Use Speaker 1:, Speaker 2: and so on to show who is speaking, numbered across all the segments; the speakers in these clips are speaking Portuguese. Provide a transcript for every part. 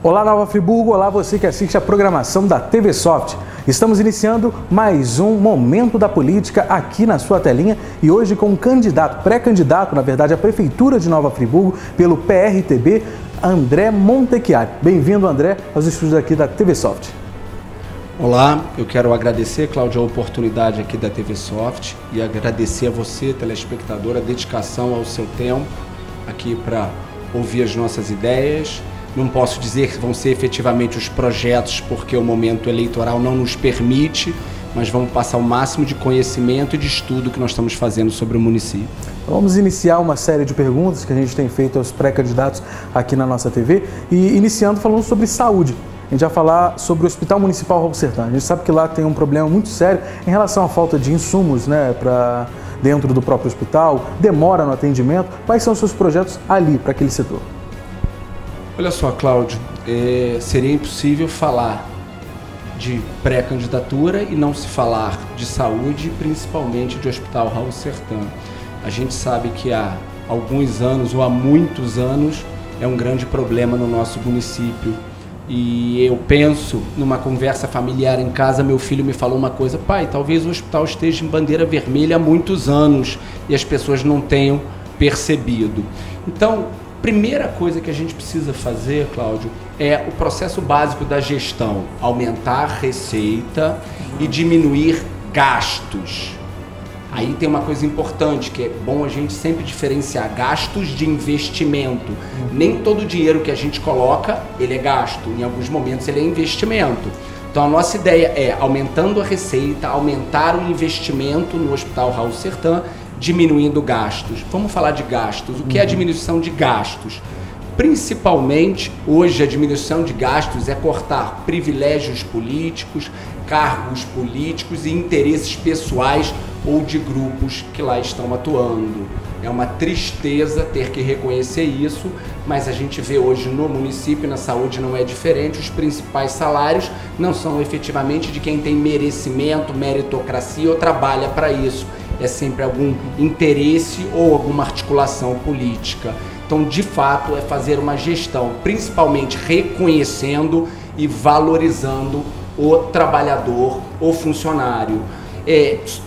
Speaker 1: Olá, Nova Friburgo, olá você que assiste a programação da TV Soft. Estamos iniciando mais um Momento da Política aqui na sua telinha e hoje com um candidato, pré-candidato, na verdade, à Prefeitura de Nova Friburgo pelo PRTB, André Montechiari. Bem-vindo, André, aos estúdios aqui da TV Soft.
Speaker 2: Olá, eu quero agradecer, Cláudio, a oportunidade aqui da TV Soft e agradecer a você, telespectador, a dedicação ao seu tempo aqui para ouvir as nossas ideias. Não posso dizer que vão ser efetivamente os projetos, porque o momento eleitoral não nos permite, mas vamos passar o máximo de conhecimento e de estudo que nós estamos fazendo sobre o município.
Speaker 1: Vamos iniciar uma série de perguntas que a gente tem feito aos pré-candidatos aqui na nossa TV e iniciando falando sobre saúde. A gente vai falar sobre o Hospital Municipal Raul Sertã. A gente sabe que lá tem um problema muito sério em relação à falta de insumos, para dentro do próprio hospital, demora no atendimento. Quais são os seus projetos ali para aquele setor?
Speaker 2: Olha só, Cláudio, seria impossível falar de pré-candidatura e não se falar de saúde, principalmente de Hospital Raul Sertã. A gente sabe que há alguns anos ou há muitos anos é um grande problema no nosso município. E eu penso, numa conversa familiar em casa, meu filho me falou uma coisa: pai, talvez o hospital esteja em bandeira vermelha há muitos anos e as pessoas não tenham percebido. Então, primeira coisa que a gente precisa fazer, Cláudio, é o processo básico da gestão: aumentar a receita e diminuir gastos. Aí tem uma coisa importante, que é bom a gente sempre diferenciar gastos de investimento. Nem todo dinheiro que a gente coloca, ele é gasto. Em alguns momentos ele é investimento. Então a nossa ideia é, aumentando a receita, aumentar o investimento no Hospital Raul Sertã, diminuindo gastos. Vamos falar de gastos. O que é a diminuição de gastos? Principalmente, hoje, a diminuição de gastos é cortar privilégios políticos, cargos políticos e interesses pessoais ou de grupos que lá estão atuando. É uma tristeza ter que reconhecer isso, mas a gente vê hoje no município, na saúde não é diferente, os principais salários não são efetivamente de quem tem merecimento, meritocracia ou trabalha para isso. É sempre algum interesse ou alguma articulação política. Então, de fato, é fazer uma gestão, principalmente reconhecendo e valorizando o trabalhador, o funcionário.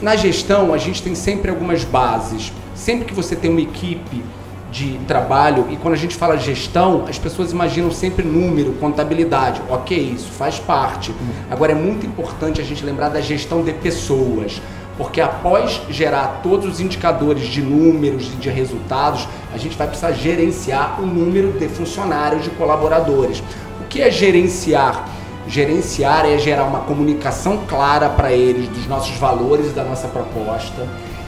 Speaker 2: Na gestão, a gente tem sempre algumas bases. Sempre que você tem uma equipe de trabalho, e quando a gente fala gestão, as pessoas imaginam sempre número, contabilidade. Ok, isso faz parte. Agora, é muito importante a gente lembrar da gestão de pessoas, porque após gerar todos os indicadores de números e de resultados, a gente vai precisar gerenciar o número de funcionários, de colaboradores. O que é gerenciar? Gerenciar é gerar uma comunicação clara para eles dos nossos valores e da nossa proposta,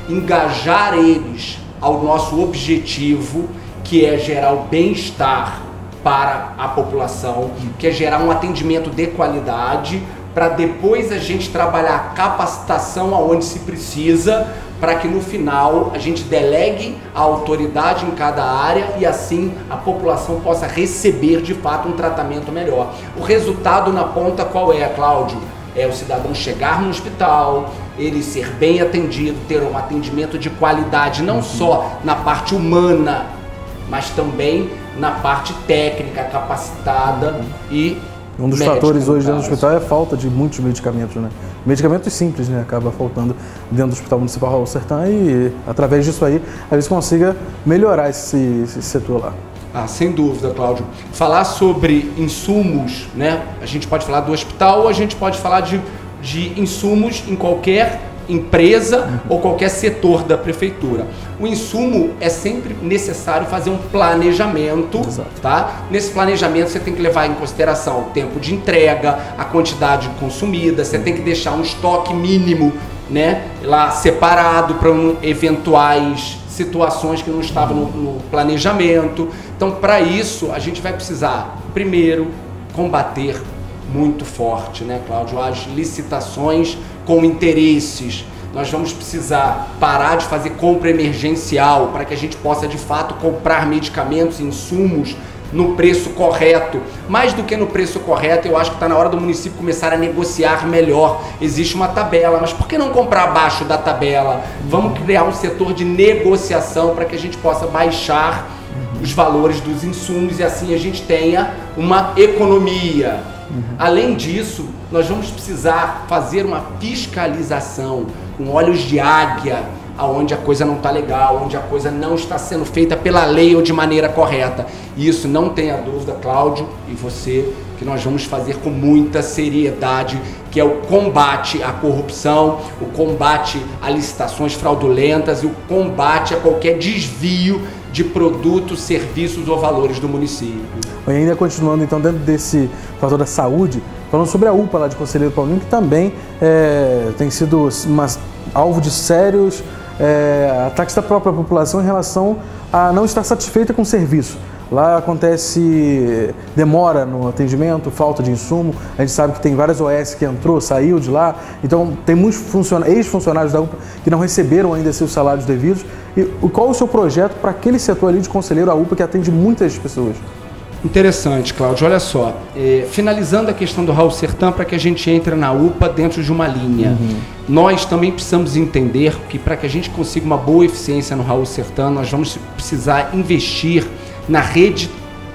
Speaker 2: engajar eles ao nosso objetivo, que é gerar o bem-estar para a população, que é gerar um atendimento de qualidade, para depois a gente trabalhar a capacitação aonde se precisa, para que no final a gente delegue a autoridade em cada área e assim a população possa receber de fato um tratamento melhor. O resultado na ponta qual é, Cláudio? É o cidadão chegar no hospital, ele ser bem atendido, ter um atendimento de qualidade, não só na parte humana, mas também na parte técnica, capacitada e
Speaker 1: um dos fatores hoje dentro do hospital é a falta de muitos medicamentos, Medicamentos simples, acaba faltando dentro do Hospital Municipal Raul Sertã e através disso aí a gente consiga melhorar esse setor lá.
Speaker 2: Sem dúvida, Cláudio. Falar sobre insumos, a gente pode falar do hospital ou a gente pode falar de insumos em qualquer empresa ou qualquer setor da prefeitura. O insumo é sempre necessário fazer um planejamento, tá? Nesse planejamento você tem que levar em consideração o tempo de entrega, a quantidade consumida, você tem que deixar um estoque mínimo, lá separado para eventuais situações que não estavam no planejamento. Então, para isso, a gente vai precisar, primeiro, combater muito forte, Cláudio, as licitações com interesses. Nós vamos precisar parar de fazer compra emergencial para que a gente possa, de fato, comprar medicamentos e insumos no preço correto. Mais do que no preço correto, eu acho que está na hora do município começar a negociar melhor. Existe uma tabela, mas por que não comprar abaixo da tabela? Vamos criar um setor de negociação para que a gente possa baixar os valores dos insumos e assim a gente tenha uma economia. Além disso, nós vamos precisar fazer uma fiscalização com olhos de águia, aonde a coisa não está legal, onde a coisa não está sendo feita pela lei ou de maneira correta. E isso, não tenha dúvida, Cláudio e você, que nós vamos fazer com muita seriedade, que é o combate à corrupção, o combate a licitações fraudulentas e o combate a qualquer desvio de produtos, serviços ou valores do município.
Speaker 1: E ainda continuando então dentro desse fator da saúde, falando sobre a UPA lá de Conselheiro Paulino, que também tem sido alvo de sérios ataques da própria população em relação a não estar satisfeita com o serviço. Lá acontece demora no atendimento, falta de insumo. A gente sabe que tem várias OS que entrou, saiu de lá. Então tem muitos ex-funcionários da UPA que não receberam ainda seus salários devidos. E qual o seu projeto para aquele setor ali de Conselheiro, a UPA, que atende muitas pessoas?
Speaker 2: Interessante, Cláudio. Olha só, finalizando a questão do Raul Sertã, para que a gente entre na UPA dentro de uma linha. Nós também precisamos entender que para que a gente consiga uma boa eficiência no Raul Sertã, nós vamos precisar investir na rede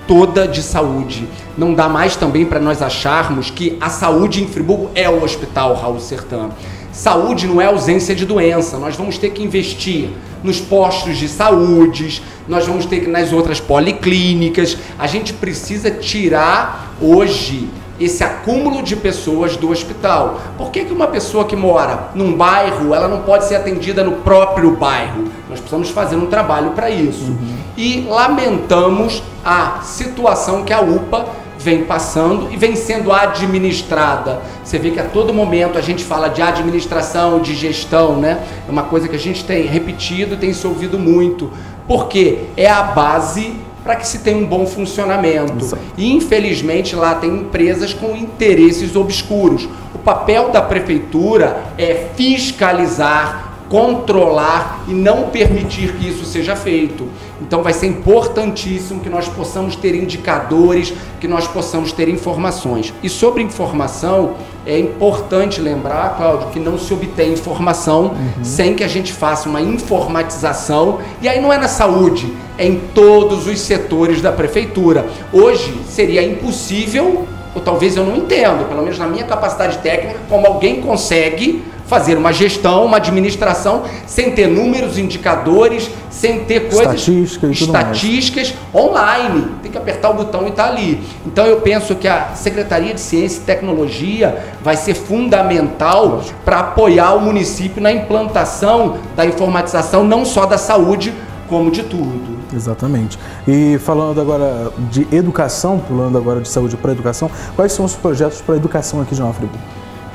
Speaker 2: toda de saúde. Não dá mais também para nós acharmos que a saúde em Friburgo é o Hospital Raul Sertã. Saúde não é ausência de doença. Nós vamos ter que investir nos postos de saúde, nós vamos ter que nas outras policlínicas. A gente precisa tirar hoje esse acúmulo de pessoas do hospital. Por que uma pessoa que mora num bairro, ela não pode ser atendida no próprio bairro? Nós precisamos fazer um trabalho para isso. E lamentamos a situação que a UPA vem passando e vem sendo administrada. Você vê que a todo momento a gente fala de administração, de gestão, né? É uma coisa que a gente tem repetido, tem se ouvido muito, porque é a base para que se tenha um bom funcionamento. Exato. E infelizmente lá tem empresas com interesses obscuros. O papel da prefeitura é fiscalizar, controlar e não permitir que isso seja feito. Então vai ser importantíssimo que nós possamos ter indicadores, que nós possamos ter informações. E sobre informação, é importante lembrar, Cláudio, que não se obtém informação sem que a gente faça uma informatização. E aí não é na saúde, é em todos os setores da prefeitura. Hoje seria impossível, ou talvez eu não entendo, pelo menos na minha capacidade técnica, como alguém consegue fazer uma gestão, uma administração, sem ter números, indicadores, sem ter coisas, estatísticas online. Tem que apertar o botão e está ali. Então eu penso que a Secretaria de Ciência e Tecnologia vai ser fundamental para apoiar o município na implantação da informatização, não só da saúde, como de tudo.
Speaker 1: Exatamente. E falando agora de educação, pulando agora de saúde para educação, quais são os projetos para a educação aqui de Nova Friburgo?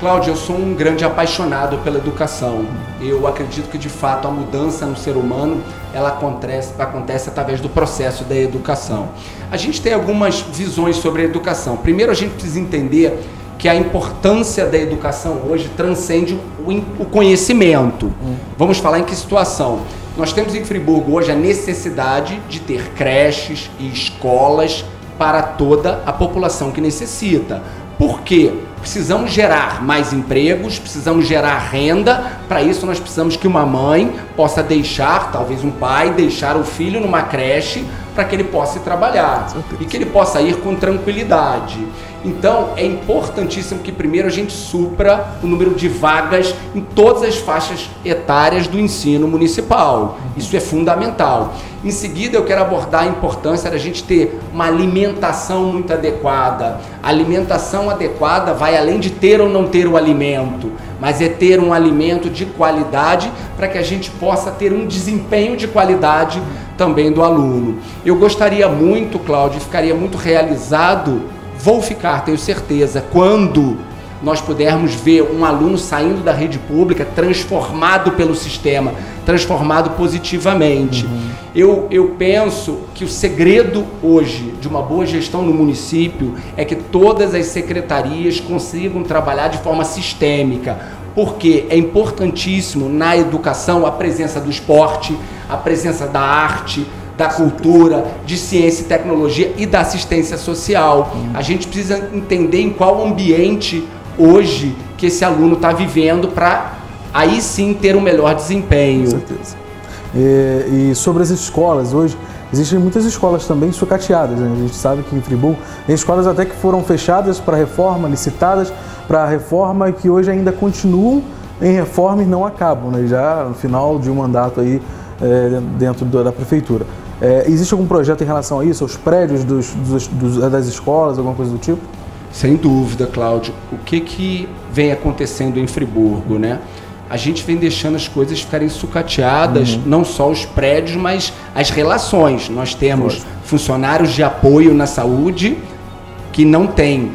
Speaker 2: Cláudio, eu sou um grande apaixonado pela educação. Eu acredito que, de fato, a mudança no ser humano, ela acontece através do processo da educação. A gente tem algumas visões sobre a educação. Primeiro, a gente precisa entender que a importância da educação hoje transcende o conhecimento. Vamos falar em que situação? Nós temos em Friburgo hoje a necessidade de ter creches e escolas para toda a população que necessita. Por quê? Precisamos gerar mais empregos, precisamos gerar renda. Para isso nós precisamos que uma mãe possa deixar, talvez um pai, deixar o filho numa creche para que ele possa ir trabalhar e que ele possa ir com tranquilidade. Então é importantíssimo que primeiro a gente supra o número de vagas em todas as faixas etárias do ensino municipal. Isso é fundamental. Em seguida eu quero abordar a importância da gente ter uma alimentação muito adequada. A alimentação adequada vai além de ter ou não ter o alimento, mas é ter um alimento de qualidade para que a gente possa ter um desempenho de qualidade também do aluno. Eu gostaria muito, Cláudio, ficaria muito realizado, vou ficar, tenho certeza, quando nós pudermos ver um aluno saindo da rede pública transformado pelo sistema, transformado positivamente. Eu penso que o segredo hoje de uma boa gestão no município é que todas as secretarias consigam trabalhar de forma sistêmica, porque é importantíssimo na educação a presença do esporte, a presença da arte, da cultura, de ciência e tecnologia e da assistência social. A gente precisa entender em qual ambiente hoje que esse aluno está vivendo para aí sim ter um melhor desempenho.
Speaker 1: Com certeza. E sobre as escolas, hoje existem muitas escolas também sucateadas, né? A gente sabe que em Friburgo tem escolas até que foram fechadas para reforma, licitadas para reforma, e que hoje ainda continuam em reforma e não acabam, né? Já no final de um mandato aí dentro da prefeitura. Existe algum projeto em relação a isso, aos prédios das escolas, alguma coisa do tipo?
Speaker 2: Sem dúvida, Cláudio. O que vem acontecendo em Friburgo, né? A gente vem deixando as coisas ficarem sucateadas, não só os prédios, mas as relações. Nós temos funcionários de apoio na saúde que não têm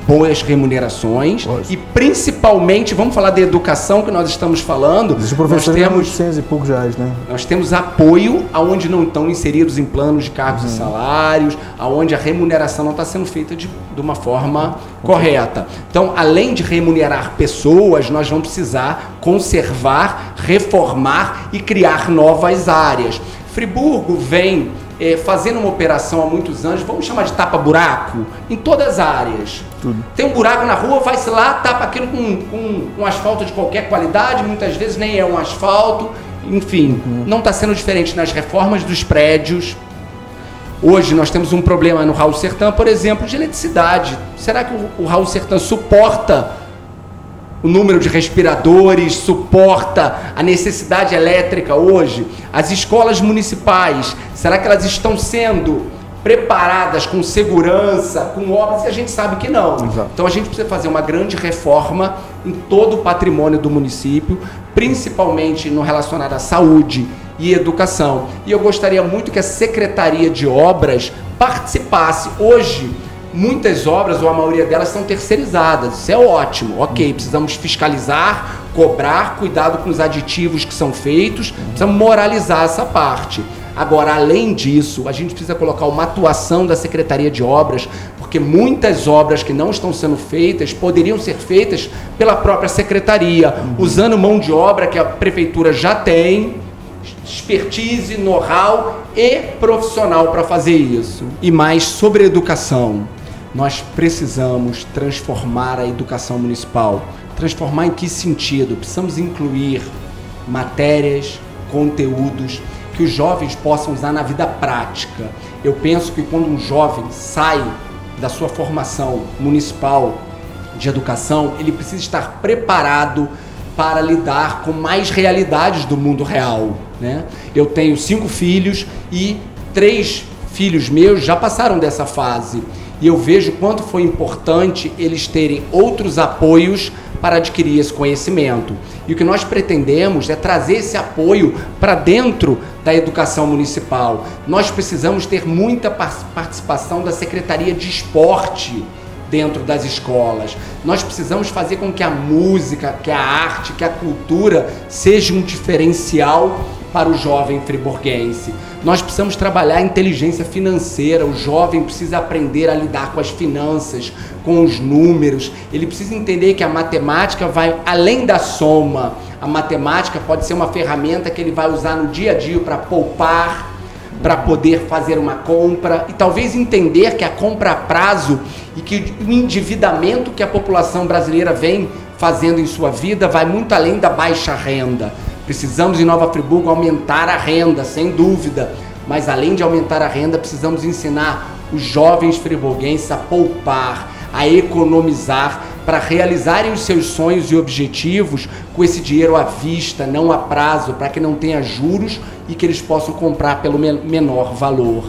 Speaker 2: boas remunerações e principalmente, vamos falar da educação que nós estamos falando,
Speaker 1: nós temos 800 e poucos reais, né?
Speaker 2: Nós temos apoio aonde não estão inseridos em planos de cargos e salários, aonde a remuneração não está sendo feita de uma forma correta. Então, além de remunerar pessoas, nós vamos precisar conservar, reformar e criar novas áreas. Friburgo vem fazendo uma operação há muitos anos, vamos chamar de tapa-buraco, em todas as áreas. Tudo. Tem um buraco na rua, vai-se lá, tapa aquilo com um asfalto de qualquer qualidade, muitas vezes nem é um asfalto, enfim, não está sendo diferente nas reformas dos prédios. Hoje nós temos um problema no Raul Sertã, por exemplo, de eletricidade. Será que o Raul Sertã suporta o número de respiradores, suporta a necessidade elétrica hoje? As escolas municipais, será que elas estão sendo preparadas com segurança, com obras? E a gente sabe que não. Exato. Então a gente precisa fazer uma grande reforma em todo o patrimônio do município, principalmente no relacionado à saúde e educação. E eu gostaria muito que a Secretaria de Obras participasse. Hoje, muitas obras, ou a maioria delas, são terceirizadas. Isso é ótimo. Ok, precisamos fiscalizar, cobrar, cuidado com os aditivos que são feitos, precisamos moralizar essa parte. Agora, além disso, a gente precisa colocar uma atuação da Secretaria de Obras, porque muitas obras que não estão sendo feitas poderiam ser feitas pela própria Secretaria, usando mão de obra que a Prefeitura já tem, expertise, know-how e profissional para fazer isso. E mais sobre educação. Nós precisamos transformar a educação municipal. Transformar em que sentido? Precisamos incluir matérias, conteúdos que os jovens possam usar na vida prática. Eu penso que quando um jovem sai da sua formação municipal de educação, ele precisa estar preparado para lidar com mais realidades do mundo real, né? Eu tenho 5 filhos e 3 filhos meus já passaram dessa fase. E eu vejo quanto foi importante eles terem outros apoios para adquirir esse conhecimento. E o que nós pretendemos é trazer esse apoio para dentro da educação municipal. Nós precisamos ter muita participação da Secretaria de Esporte dentro das escolas. Nós precisamos fazer com que a música, que a arte, que a cultura seja um diferencial para o jovem friburguense. Nós precisamos trabalhar a inteligência financeira. O jovem precisa aprender a lidar com as finanças, com os números. Ele precisa entender que a matemática vai além da soma. A matemática pode ser uma ferramenta que ele vai usar no dia a dia para poupar, para poder fazer uma compra e talvez entender que a compra a prazo e que o endividamento que a população brasileira vem fazendo em sua vida vai muito além da baixa renda. Precisamos em Nova Friburgo aumentar a renda, sem dúvida, mas além de aumentar a renda, precisamos ensinar os jovens friburguenses a poupar, a economizar, para realizarem os seus sonhos e objetivos com esse dinheiro à vista, não a prazo, para que não tenha juros e que eles possam comprar pelo menor valor.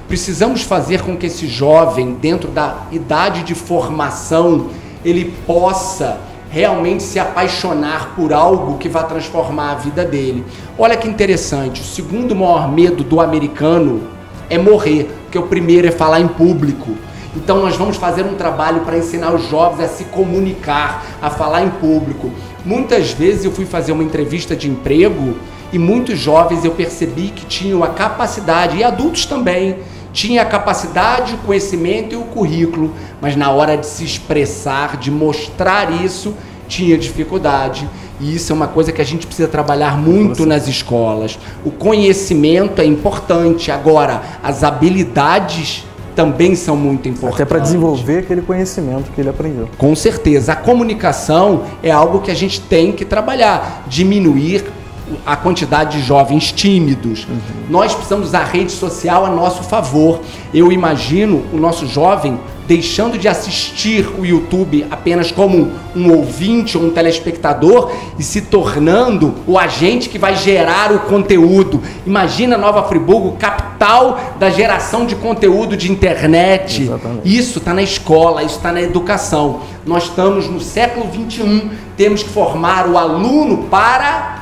Speaker 2: Precisamos fazer com que esse jovem, dentro da idade de formação, ele possa realmente se apaixonar por algo que vai transformar a vida dele. Olha que interessante, o segundo maior medo do americano é morrer, porque o primeiro é falar em público. Então nós vamos fazer um trabalho para ensinar os jovens a se comunicar, a falar em público. Muitas vezes eu fui fazer uma entrevista de emprego e muitos jovens eu percebi que tinham a capacidade, e adultos também, tinha a capacidade, o conhecimento e o currículo, mas na hora de se expressar, de mostrar isso, tinha dificuldade. E isso é uma coisa que a gente precisa trabalhar muito nas escolas. O conhecimento é importante, agora as habilidades também são muito importantes.
Speaker 1: Até para desenvolver aquele conhecimento que ele aprendeu.
Speaker 2: Com certeza. A comunicação é algo que a gente tem que trabalhar, diminuir a quantidade de jovens tímidos. Nós precisamos usar a rede social a nosso favor. Eu imagino o nosso jovem deixando de assistir o YouTube apenas como um ouvinte ou um telespectador e se tornando o agente que vai gerar o conteúdo. Imagina Nova Friburgo, capital da geração de conteúdo de internet. Exatamente. Isso está na escola, isso está na educação. Nós estamos no século XXI, temos que formar o aluno para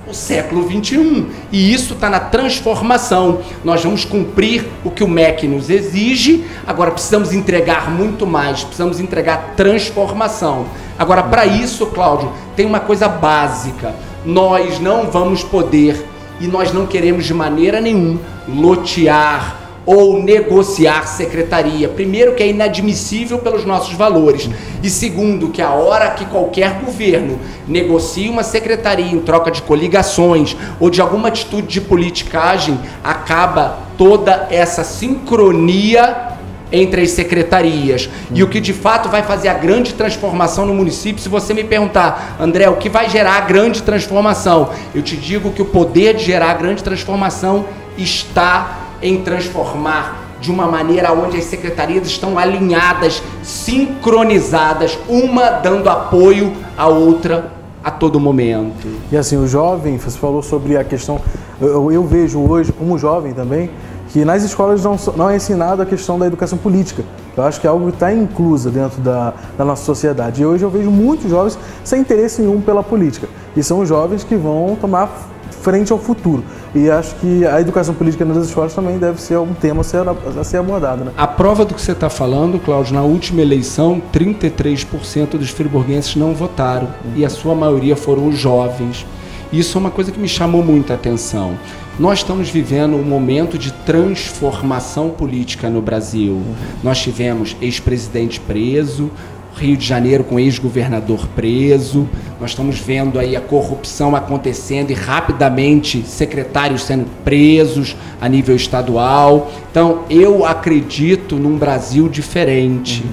Speaker 2: o século XXI. E isso está na transformação. Nós vamos cumprir o que o MEC nos exige, agora precisamos entregar muito mais, precisamos entregar transformação. Agora, para isso, Cláudio, tem uma coisa básica. Nós não vamos poder, e nós não queremos de maneira nenhuma, lotear ou negociar secretaria. Primeiro, que é inadmissível pelos nossos valores. E segundo, que a hora que qualquer governo negocia uma secretaria em troca de coligações ou de alguma atitude de politicagem, acaba toda essa sincronia entre as secretarias. E o que de fato vai fazer a grande transformação no município, se você me perguntar, André, o que vai gerar a grande transformação? Eu te digo que o poder de gerar a grande transformação está em transformar de uma maneira onde as secretarias estão alinhadas, sincronizadas, uma dando apoio à outra a todo momento.
Speaker 1: E assim, o jovem, você falou sobre a questão, eu vejo hoje como jovem também, que nas escolas não é ensinado a questão da educação política. Eu acho que é algo que está inclusa dentro da nossa sociedade. E hoje eu vejo muitos jovens sem interesse nenhum pela política. E são os jovens que vão tomar frente ao futuro. E acho que a educação política nas escolas também deve ser um tema a ser abordado, né?
Speaker 2: A prova do que você está falando, Cláudio, na última eleição, 33% dos friburguenses não votaram. E a sua maioria foram os jovens. Isso é uma coisa que me chamou muita atenção. Nós estamos vivendo um momento de transformação política no Brasil. Nós tivemos ex-presidente preso, Rio de Janeiro com ex-governador preso, nós estamos vendo aí a corrupção acontecendo e rapidamente secretários sendo presos a nível estadual. Então, eu acredito num Brasil diferente.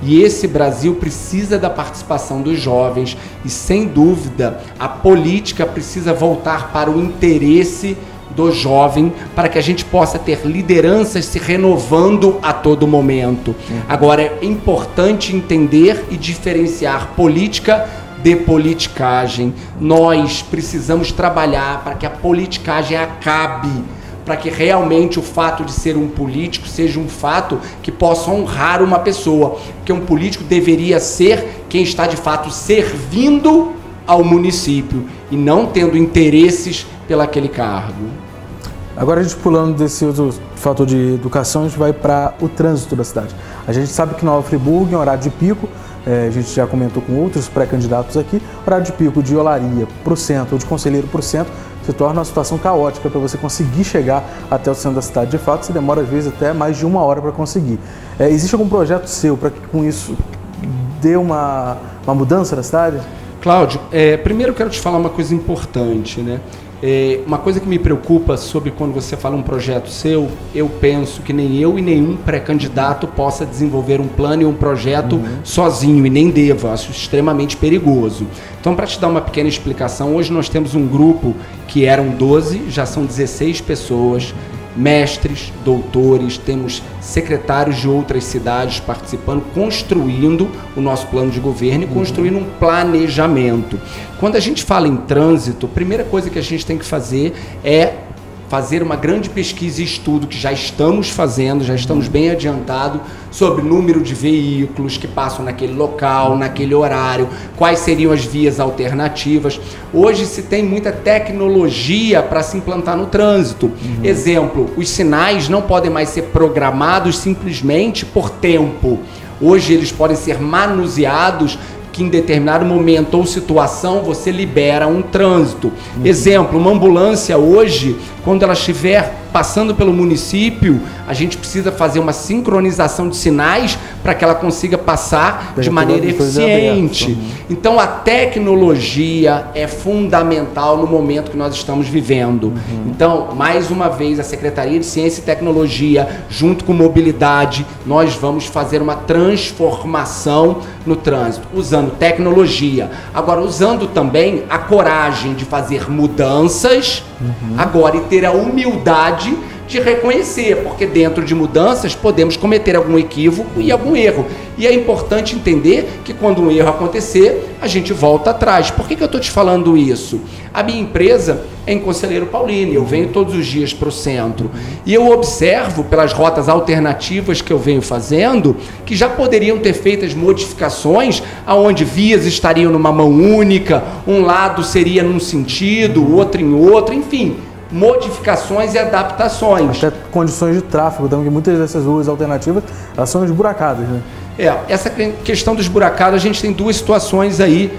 Speaker 2: E esse Brasil precisa da participação dos jovens e, sem dúvida, a política precisa voltar para o interesse do jovem, para que a gente possa ter lideranças se renovando a todo momento. Agora, é importante entender e diferenciar política de politicagem. Nós precisamos trabalhar para que a politicagem acabe, para que realmente o fato de ser um político seja um fato que possa honrar uma pessoa, porque um político deveria ser quem está de fato servindo ao município e não tendo interesses pelaquele cargo.
Speaker 1: Agora, a gente pulando desse outro fator de educação, a gente vai para o trânsito da cidade. A gente sabe que Nova Friburgo, em horário de pico, a gente já comentou com outros pré-candidatos aqui, horário de pico de Olaria para o centro ou de Conselheiro para o centro se torna uma situação caótica para você conseguir chegar até o centro da cidade. De fato, você demora às vezes até mais de 1 hora para conseguir. Existe algum projeto seu para que com isso dê uma mudança na cidade?
Speaker 2: Cláudio, primeiro eu quero te falar uma coisa importante, né? Uma coisa que me preocupa sobre quando você fala um projeto seu, eu penso que nem eu e nenhum pré-candidato possa desenvolver um plano e um projeto sozinho, e nem devo, acho extremamente perigoso. Então, para te dar uma pequena explicação, hoje nós temos um grupo que eram 12, já são 16 pessoas, mestres, doutores, temos secretários de outras cidades participando, construindo o nosso plano de governo e construindo um planejamento. Quando a gente fala em trânsito, a primeira coisa que a gente tem que fazer é fazer uma grande pesquisa e estudo, que já estamos fazendo, já estamos bem adiantados, sobre o número de veículos que passam naquele local, naquele horário, quais seriam as vias alternativas. Hoje se tem muita tecnologia para se implantar no trânsito. Exemplo, os sinais não podem mais ser programados simplesmente por tempo. Hoje eles podem ser manuseados, que em determinado momento ou situação você libera um trânsito. Exemplo, uma ambulância hoje, quando ela estiver passando pelo município, a gente precisa fazer uma sincronização de sinais para que ela consiga passar de maneira eficiente. Então, a tecnologia é fundamental no momento que nós estamos vivendo. Então, mais uma vez, a Secretaria de Ciência e Tecnologia, junto com mobilidade, nós vamos fazer uma transformação no trânsito, usando tecnologia. Agora, usando também a coragem de fazer mudanças, agora, e ter a humildade de reconhecer, porque dentro de mudanças podemos cometer algum equívoco e algum erro. E é importante entender que quando um erro acontecer, a gente volta atrás. Por que eu estou te falando isso? A minha empresa é em Conselheiro Paulino, eu venho todos os dias para o centro. E eu observo, pelas rotas alternativas que eu venho fazendo, que já poderiam ter feitas modificações, onde vias estariam numa mão única, um lado seria num sentido, o outro em outro, enfim, modificações e adaptações.
Speaker 1: Até condições de tráfego também, que muitas dessas ruas alternativas, elas são esburacadas, né?
Speaker 2: Essa questão do esburacado, a gente tem duas situações aí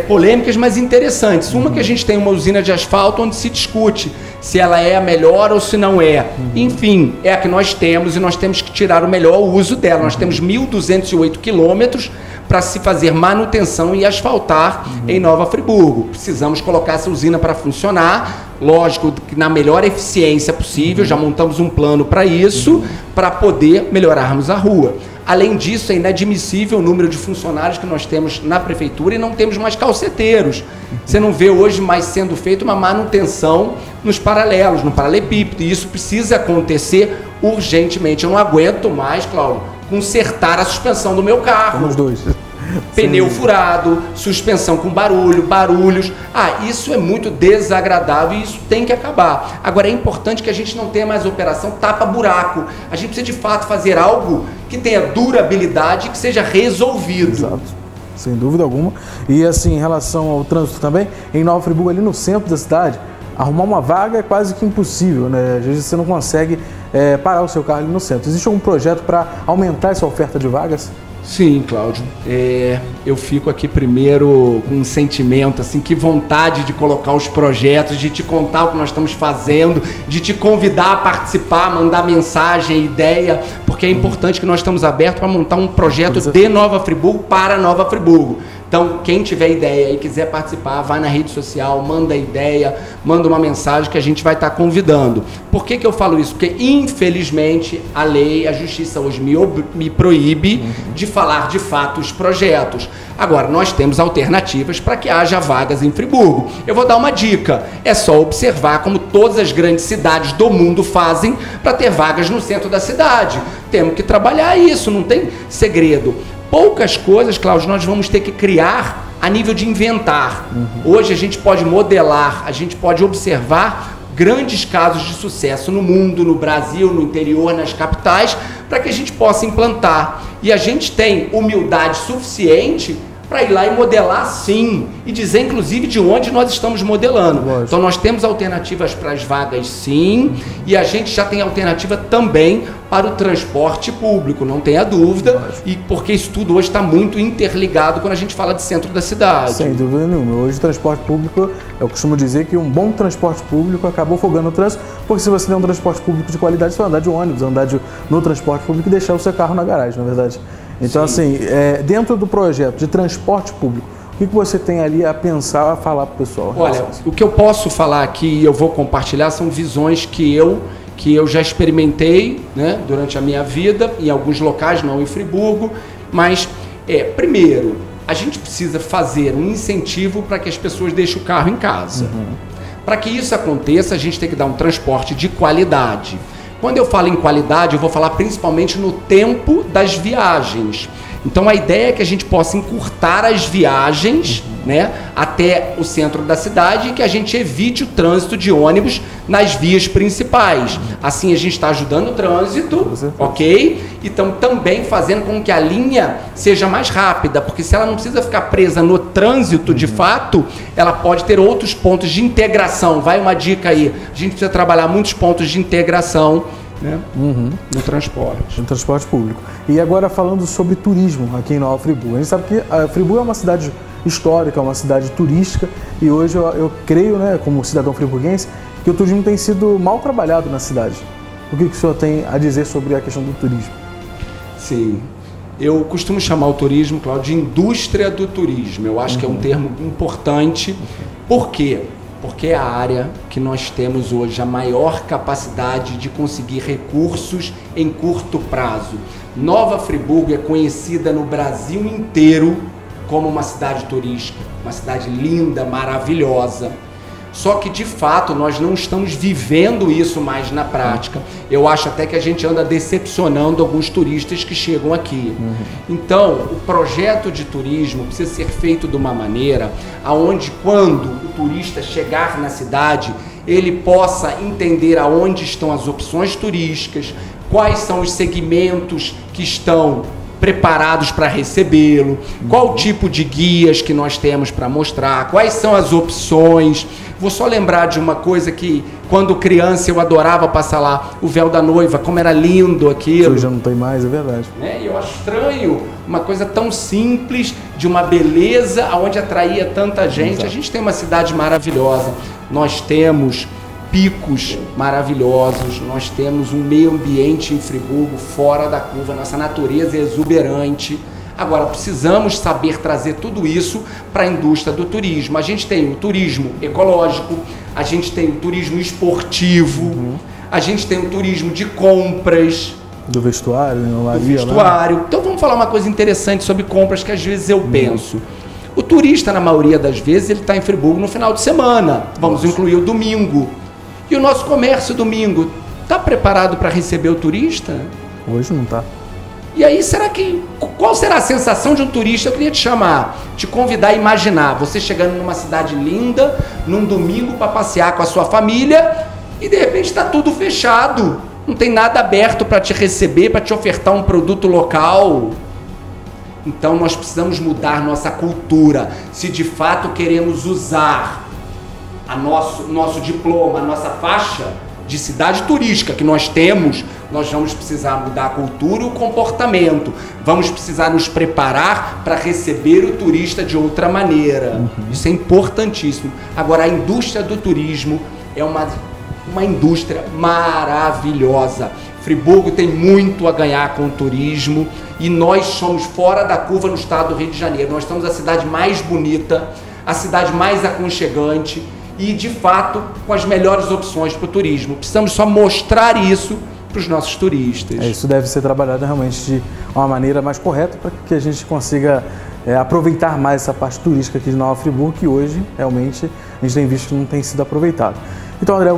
Speaker 2: polêmicas, mas interessantes. Uma que a gente tem uma usina de asfalto onde se discute se ela é a melhor ou se não é. Enfim, é a que nós temos e nós temos que tirar o melhor uso dela. Nós temos 1.208 quilômetros para se fazer manutenção e asfaltar em Nova Friburgo. Precisamos colocar essa usina para funcionar, lógico, na melhor eficiência possível, já montamos um plano para isso, para poder melhorarmos a rua. Além disso, é inadmissível o número de funcionários que nós temos na prefeitura e não temos mais calceteiros. Você não vê hoje mais sendo feita uma manutenção nos paralelos, no paralelepípedo, e isso precisa acontecer urgentemente. Eu não aguento mais, Cláudio, consertar a suspensão do meu carro.
Speaker 1: Os dois.
Speaker 2: Pneu furado, suspensão com barulhos. Isso é muito desagradável e isso tem que acabar. Agora, é importante que a gente não tenha mais operação tapa-buraco. A gente precisa, de fato, fazer algo que tenha durabilidade e que seja resolvido.
Speaker 1: Exato. Sem dúvida alguma. E, assim, em relação ao trânsito também, em Nova Friburgo, ali no centro da cidade, arrumar uma vaga é quase que impossível, né? Às vezes você não consegue parar o seu carro ali no centro. Existe algum projeto para aumentar essa oferta de vagas?
Speaker 2: Sim, Cláudio. Eu fico aqui primeiro com um sentimento, assim, que vontade de colocar os projetos, de te contar o que nós estamos fazendo, de te convidar a participar, mandar mensagem, ideia, porque é importante que nós estamos abertos para montar um projeto de Nova Friburgo para Nova Friburgo. Então, quem tiver ideia e quiser participar, vai na rede social, manda ideia, manda uma mensagem que a gente vai estar convidando. Por que eu falo isso? Porque, infelizmente, a lei, a justiça hoje me proíbe de falar de fato os projetos. Agora, nós temos alternativas para que haja vagas em Friburgo. Eu vou dar uma dica. É só observar como todas as grandes cidades do mundo fazem para ter vagas no centro da cidade. Temos que trabalhar isso, não tem segredo. Poucas coisas, Cláudio, nós vamos ter que criar a nível de inventar. Hoje a gente pode modelar, a gente pode observar grandes casos de sucesso no mundo, no Brasil, no interior, nas capitais, para que a gente possa implantar. E a gente tem humildade suficiente para ir lá e modelar, sim, e dizer inclusive de onde nós estamos modelando. Lógico. Então nós temos alternativas para as vagas, sim, e a gente já tem alternativa também para o transporte público, não tenha dúvida. Lógico. E porque isso tudo hoje está muito interligado quando a gente fala de centro da cidade.
Speaker 1: Sem dúvida nenhuma. Hoje o transporte público, eu costumo dizer que um bom transporte público acabou afogando o trânsito, porque se você tem um transporte público de qualidade, você vai andar de ônibus, andar no transporte público e deixar o seu carro na garagem, na verdade. Então, sim, assim, dentro do projeto de transporte público, o que você tem ali a pensar, a falar para o pessoal?
Speaker 2: Olha, o que eu posso falar aqui e eu vou compartilhar são visões que eu já experimentei, né, durante a minha vida, em alguns locais, não em Friburgo, mas, primeiro, a gente precisa fazer um incentivo para que as pessoas deixem o carro em casa. Para que isso aconteça, a gente tem que dar um transporte de qualidade. Quando eu falo em qualidade, eu vou falar principalmente no tempo das viagens. Então a ideia é que a gente possa encurtar as viagens, né, até o centro da cidade e que a gente evite o trânsito de ônibus nas vias principais. Assim a gente está ajudando o trânsito, ok? E estamos também fazendo com que a linha seja mais rápida, porque se ela não precisa ficar presa no trânsito de fato, ela pode ter outros pontos de integração. Vai uma dica aí, a gente precisa trabalhar muitos pontos de integração, né, no transporte.
Speaker 1: No transporte público. E agora falando sobre turismo aqui em Nova Friburgo. A gente sabe que a Friburgo é uma cidade histórica, é uma cidade turística, e hoje eu creio, né, como cidadão friburguense, que o turismo tem sido mal trabalhado na cidade. O que o senhor tem a dizer sobre a questão do turismo?
Speaker 2: Sim, eu costumo chamar o turismo, Cláudio, de indústria do turismo. Eu acho que é um termo importante. Por quê? Porque é a área que nós temos hoje a maior capacidade de conseguir recursos em curto prazo. Nova Friburgo é conhecida no Brasil inteiro como uma cidade turística, uma cidade linda, maravilhosa. Só que, de fato, nós não estamos vivendo isso mais na prática. Eu acho até que a gente anda decepcionando alguns turistas que chegam aqui. Então, o projeto de turismo precisa ser feito de uma maneira aonde, quando o turista chegar na cidade, ele possa entender aonde estão as opções turísticas, quais são os segmentos que estão preparados para recebê-lo, qual tipo de guias que nós temos para mostrar, quais são as opções. Vou só lembrar de uma coisa que, quando criança, eu adorava passar lá, o véu da noiva, como era lindo aquilo.
Speaker 1: Hoje já não tem mais, é verdade.
Speaker 2: E eu acho estranho uma coisa tão simples, de uma beleza, onde atraía tanta gente. Exato. A gente tem uma cidade maravilhosa, nós temos picos maravilhosos, nós temos um meio ambiente em Friburgo fora da curva, nossa natureza é exuberante. Agora, precisamos saber trazer tudo isso para a indústria do turismo. A gente tem o turismo ecológico, a gente tem o turismo esportivo, a gente tem o turismo de compras.
Speaker 1: Do vestuário,
Speaker 2: do vestuário. Lá. Então vamos falar uma coisa interessante sobre compras que às vezes eu penso. O turista, na maioria das vezes, ele está em Friburgo no final de semana. Vamos incluir o domingo. E o nosso comércio domingo está preparado para receber o turista?
Speaker 1: Hoje não está.
Speaker 2: E aí, qual será a sensação de um turista? Eu queria te chamar, te convidar a imaginar você chegando numa cidade linda, num domingo para passear com a sua família e de repente está tudo fechado. Não tem nada aberto para te receber, para te ofertar um produto local. Então nós precisamos mudar nossa cultura. Se de fato queremos usar nosso diploma, a nossa faixa de cidade turística que nós temos, nós vamos precisar mudar a cultura e o comportamento. Vamos precisar nos preparar para receber o turista de outra maneira. Isso é importantíssimo. Agora, a indústria do turismo é uma indústria maravilhosa. Friburgo tem muito a ganhar com o turismo e nós somos fora da curva no estado do Rio de Janeiro. Nós estamos a cidade mais bonita, a cidade mais aconchegante e, de fato, com as melhores opções para o turismo. Precisamos só mostrar isso para os nossos turistas.
Speaker 1: Isso deve ser trabalhado realmente de uma maneira mais correta para que a gente consiga aproveitar mais essa parte turística aqui de Nova Friburgo, que hoje realmente a gente tem visto que não tem sido aproveitado. Então, André,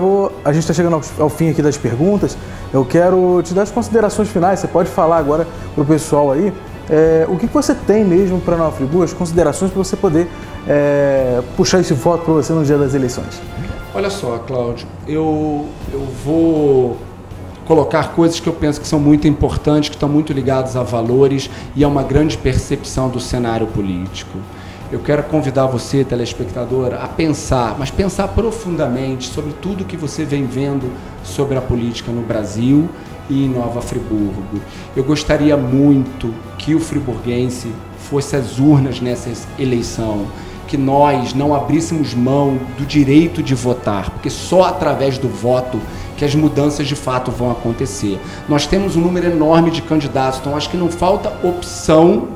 Speaker 1: a gente está chegando ao fim aqui das perguntas. Eu quero te dar as considerações finais. Você pode falar agora para o pessoal aí o que você tem mesmo para Nova Friburgo, as considerações para você poder puxar esse voto para você no dia das eleições.
Speaker 2: Olha só, Cláudio, eu vou colocar coisas que eu penso que são muito importantes, que estão muito ligadas a valores e a uma grande percepção do cenário político. Eu quero convidar você, telespectador, a pensar, mas pensar profundamente sobre tudo que você vem vendo sobre a política no Brasil e em Nova Friburgo. Eu gostaria muito que o friburguense fosse às urnas nessa eleição, que nós não abríssemos mão do direito de votar, porque só através do voto que as mudanças de fato vão acontecer. Nós temos um número enorme de candidatos, então acho que não falta opção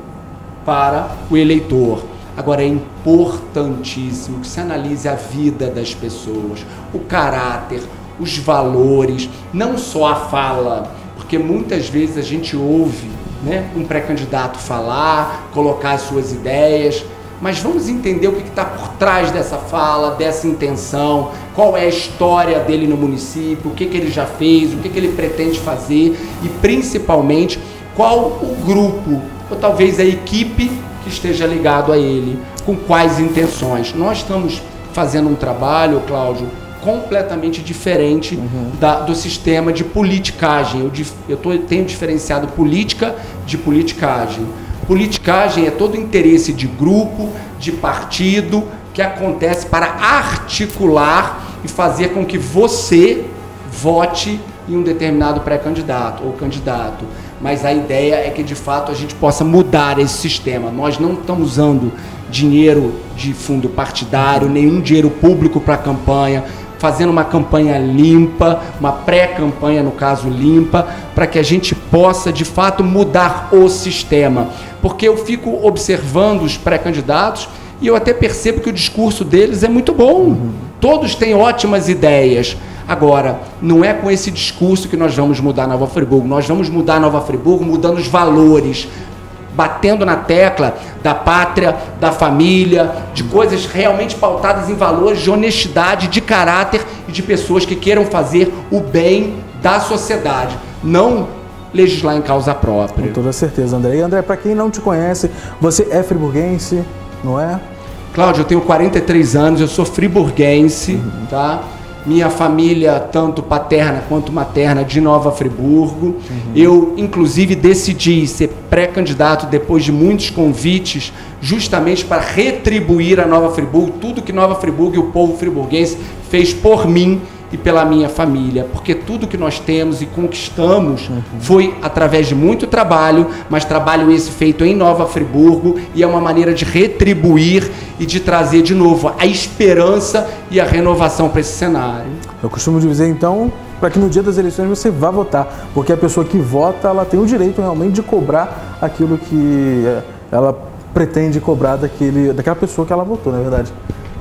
Speaker 2: para o eleitor. Agora, é importantíssimo que se analise a vida das pessoas, o caráter, os valores, não só a fala, porque muitas vezes a gente ouve, um pré-candidato falar, colocar as suas ideias, mas vamos entender o que está por trás dessa fala, dessa intenção, qual é a história dele no município, o que ele já fez, o que ele pretende fazer e, principalmente, qual o grupo, ou talvez a equipe que esteja ligado a ele, com quais intenções. Nós estamos fazendo um trabalho, Cláudio, completamente diferente do sistema de politicagem. Tenho diferenciado política de politicagem. Politicagem é todo interesse de grupo, de partido, que acontece para articular e fazer com que você vote em um determinado pré-candidato ou candidato. Mas a ideia é que, de fato, a gente possa mudar esse sistema. Nós não estamos usando dinheiro de fundo partidário, nenhum dinheiro público para a campanha, fazendo uma campanha limpa, uma pré-campanha, no caso, limpa, para que a gente possa, de fato, mudar o sistema. Porque eu fico observando os pré-candidatos e eu até percebo que o discurso deles é muito bom. Todos têm ótimas ideias. Agora, não é com esse discurso que nós vamos mudar Nova Friburgo. Nós vamos mudar Nova Friburgo mudando os valores, batendo na tecla da pátria, da família, de coisas realmente pautadas em valores de honestidade, de caráter e de pessoas que queiram fazer o bem da sociedade, não legislar em causa própria.
Speaker 1: Com toda certeza, André. E André, para quem não te conhece, você é friburguense, não é?
Speaker 2: Cláudio, eu tenho 43 anos, eu sou friburguense, tá? Minha família, tanto paterna quanto materna, de Nova Friburgo. Eu, inclusive, decidi ser pré-candidato depois de muitos convites, justamente para retribuir a Nova Friburgo tudo que Nova Friburgo e o povo friburguense fez por mim e pela minha família, porque tudo que nós temos e conquistamos foi através de muito trabalho, mas trabalho esse feito em Nova Friburgo, e é uma maneira de retribuir e de trazer de novo a esperança e a renovação para esse cenário.
Speaker 1: Eu costumo dizer, então, para que no dia das eleições você vá votar, porque a pessoa que vota, ela tem o direito realmente de cobrar aquilo que ela pretende cobrar daquela pessoa que ela votou, não é verdade?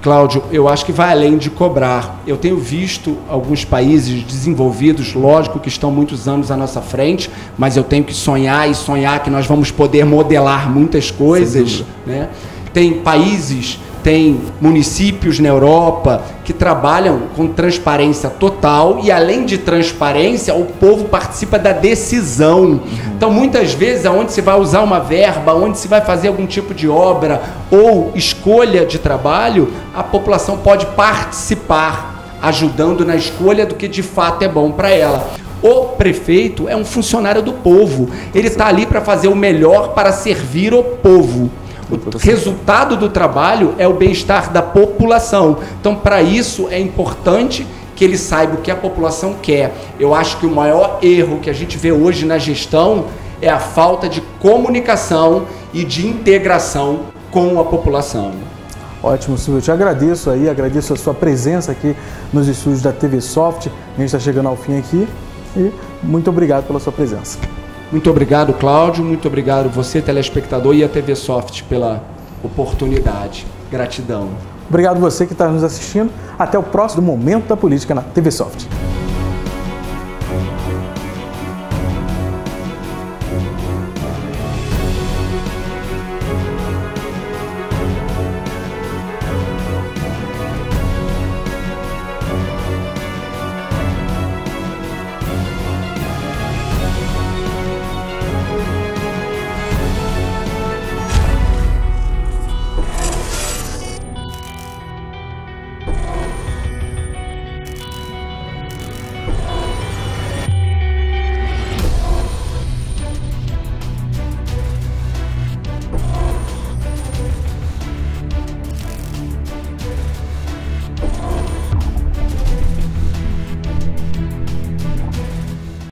Speaker 2: Cláudio, eu acho que vai além de cobrar. Eu tenho visto alguns países desenvolvidos, lógico que estão muitos anos à nossa frente, mas eu tenho que sonhar e sonhar que nós vamos poder modelar muitas coisas, né? Tem países, tem municípios na Europa que trabalham com transparência total e, além de transparência, o povo participa da decisão. Então, muitas vezes, aonde se vai usar uma verba, onde se vai fazer algum tipo de obra ou escolha de trabalho, a população pode participar, ajudando na escolha do que de fato é bom para ela. O prefeito é um funcionário do povo, ele está ali para fazer o melhor para servir o povo. O resultado do trabalho é o bem-estar da população. Então, para isso, é importante que ele saiba o que a população quer. Eu acho que o maior erro que a gente vê hoje na gestão é a falta de comunicação e de integração com a população.
Speaker 1: Ótimo, Silvio. Eu te agradeço aí, agradeço a sua presença aqui nos estúdios da TV Soft. A gente está chegando ao fim aqui e muito obrigado pela sua presença.
Speaker 2: Muito obrigado, Cláudio. Muito obrigado você, telespectador, e a TV Soft pela oportunidade. Gratidão.
Speaker 1: Obrigado você que está nos assistindo. Até o próximo Momento da Política na TV Soft.